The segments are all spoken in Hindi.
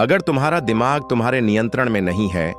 अगर तुम्हारा दिमाग तुम्हारे नियंत्रण में नहीं है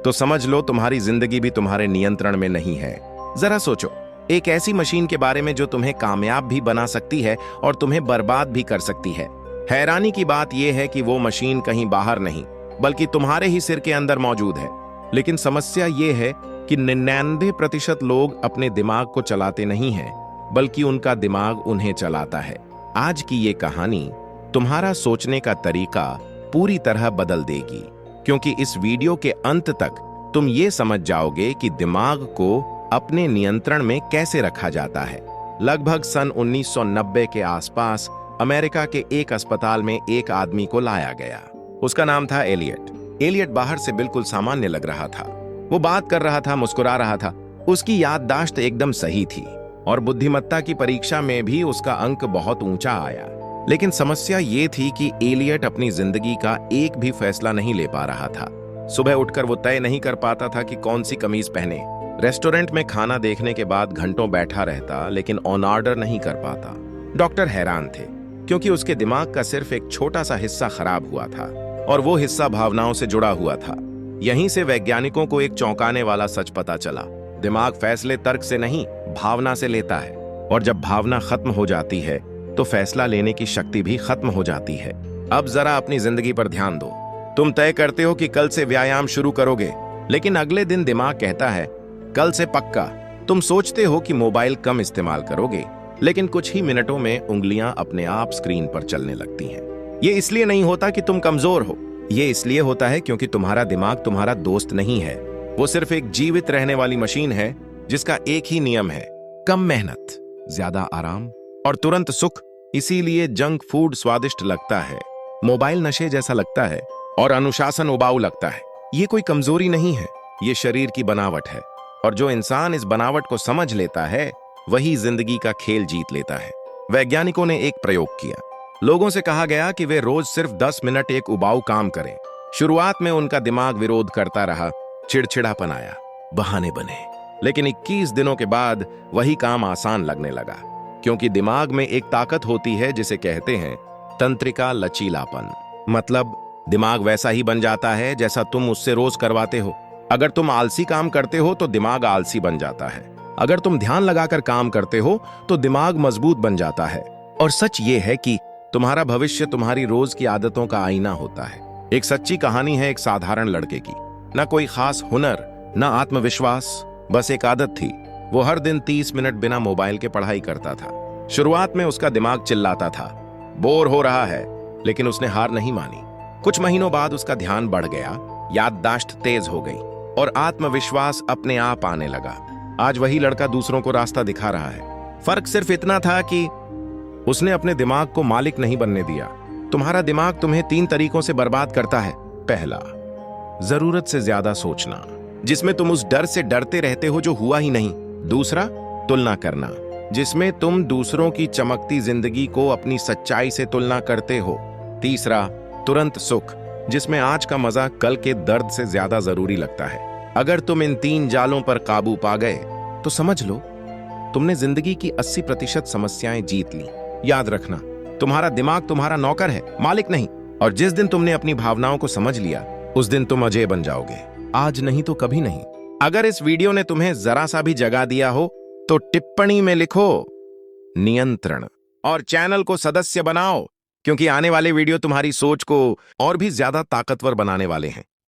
तो समझ लो तुम्हारी जिंदगी भी तुम्हारे नियंत्रण में नहीं है। जरा सोचो, एक ऐसी मशीन के बारे में जो तुम्हें कामयाब भी बना सकती है और तुम्हें बर्बाद भी कर सकती है। हैरानी की बात यह है कि वो मशीन कहीं बाहर नहीं बल्कि तुम्हारे ही सिर के अंदर मौजूद है। लेकिन समस्या यह है कि 99% लोग अपने दिमाग को चलाते नहीं हैं, बल्कि उनका दिमाग उन्हें चलाता है। आज की ये कहानी तुम्हारा सोचने का तरीका पूरी तरह बदल देगी, क्योंकि इस वीडियो के अंत तक तुम ये समझ जाओगे कि दिमाग को अपने नियंत्रण में कैसे रखा जाता है। लगभग सन 1990 के आसपास अमेरिका के एक अस्पताल में एक आदमी को लाया गया। उसका नाम था एलियट। एलियट बाहर से बिल्कुल सामान्य लग रहा था। वो बात कर रहा था, मुस्कुरा रहा था, उसकी याददाश्त एकदम सही थी और बुद्धिमत्ता की परीक्षा में भी उसका अंक बहुत ऊंचा आया। लेकिन समस्या ये थी कि एलियट अपनी जिंदगी का एक भी फैसला नहीं ले पा रहा था। सुबह उठकर वो तय नहीं कर पाता था कि कौन सी कमीज पहने। रेस्टोरेंट में खाना देखने के बाद घंटों बैठा रहता, लेकिन ऑन ऑर्डर नहीं कर पाता। डॉक्टर हैरान थे, क्योंकि उसके दिमाग का सिर्फ एक छोटा सा हिस्सा खराब हुआ था और वो हिस्सा भावनाओं से जुड़ा हुआ था। यहीं से वैज्ञानिकों को एक चौंकाने वाला सच पता चला। दिमाग फैसले तर्क से नहीं, भावना से लेता है, और जब भावना खत्म हो जाती है तो फैसला लेने की शक्ति भी खत्म हो जाती है। अब जरा अपनी जिंदगी पर ध्यान दो। तुम तय करते हो कि कल से व्यायाम शुरू करोगे, लेकिन अगले दिन दिमाग कहता है कल से पक्का। तुम सोचते हो कि मोबाइल कम इस्तेमाल करोगे, लेकिन कुछ ही मिनटों में उंगलियां अपने आप स्क्रीन पर चलने लगती हैं। ये इसलिए नहीं होता कि तुम कमजोर हो, ये इसलिए होता है क्योंकि तुम्हारा दिमाग तुम्हारा दोस्त नहीं है। वो सिर्फ एक जीवित रहने वाली मशीन है जिसका एक ही नियम है, कम मेहनत, ज्यादा आराम और तुरंत सुख। इसीलिए जंक फूड स्वादिष्ट लगता है, मोबाइल नशे जैसा लगता है और अनुशासन उबाऊ लगता है। ये कोई कमजोरी नहीं है, ये शरीर की बनावट है। और जो इंसान इस बनावट को समझ लेता है वही जिंदगी का खेल जीत लेता है। वैज्ञानिकों ने एक प्रयोग किया। लोगों से कहा गया कि वे रोज सिर्फ 10 मिनट एक उबाऊ काम करें। शुरुआत में उनका दिमाग विरोध करता रहा, चिड़चिड़ापन आया, बहाने बने। लेकिन 21 दिनों के बाद वही काम आसान लगने लगा, क्योंकि दिमाग में एक ताकत होती है जिसे कहते हैं तंत्रिका लचीलापन। मतलब दिमाग वैसा ही बन जाता है जैसा तुम उससे रोज करवाते हो। अगर तुम आलसी काम करते हो तो दिमाग आलसी बन जाता है। अगर तुम ध्यान लगाकर काम करते हो तो दिमाग मजबूत बन जाता है। और सच ये है कि तुम्हारा भविष्य तुम्हारी रोज की आदतों का आईना होता है। एक सच्ची कहानी है एक साधारण लड़के की। ना कोई खास हुनर, ना आत्मविश्वास, बस एक आदत थी। वो हर दिन 30 मिनट बिना मोबाइल के पढ़ाई करता था। शुरुआत में उसका दिमाग चिल्लाता था, बोर हो रहा है, लेकिन उसने हार नहीं मानी। कुछ महीनों बाद उसका ध्यान बढ़ गया, याददाश्त तेज हो गई और आत्मविश्वास अपने आप आने लगा। आज वही लड़का दूसरों को रास्ता दिखा रहा है। फर्क सिर्फ इतना था कि उसने अपने दिमाग को मालिक नहीं बनने दिया। तुम्हारा दिमाग तुम्हें 3 तरीकों से बर्बाद करता है। पहला, जरूरत से ज्यादा सोचना, जिसमें तुम उस डर से डरते रहते हो जो हुआ ही नहीं। दूसरा, तुलना करना, जिसमें तुम दूसरों की चमकती जिंदगी को अपनी सच्चाई से तुलना करते हो। तीसरा, तुरंत सुख, जिसमें आज का मजा कल के दर्द से ज्यादा जरूरी लगता है। अगर तुम इन 3 जालों पर काबू पा गए तो समझ लो तुमने जिंदगी की 80% समस्याएं जीत ली। याद रखना, तुम्हारा दिमाग तुम्हारा नौकर है, मालिक नहीं। और जिस दिन तुमने अपनी भावनाओं को समझ लिया उस दिन तुम अजय बन जाओगे। आज नहीं तो कभी नहीं। अगर इस वीडियो ने तुम्हें जरा सा भी जगा दिया हो तो टिप्पणी में लिखो नियंत्रण और चैनल को सदस्य बनाओ, क्योंकि आने वाले वीडियो तुम्हारी सोच को और भी ज्यादा ताकतवर बनाने वाले हैं।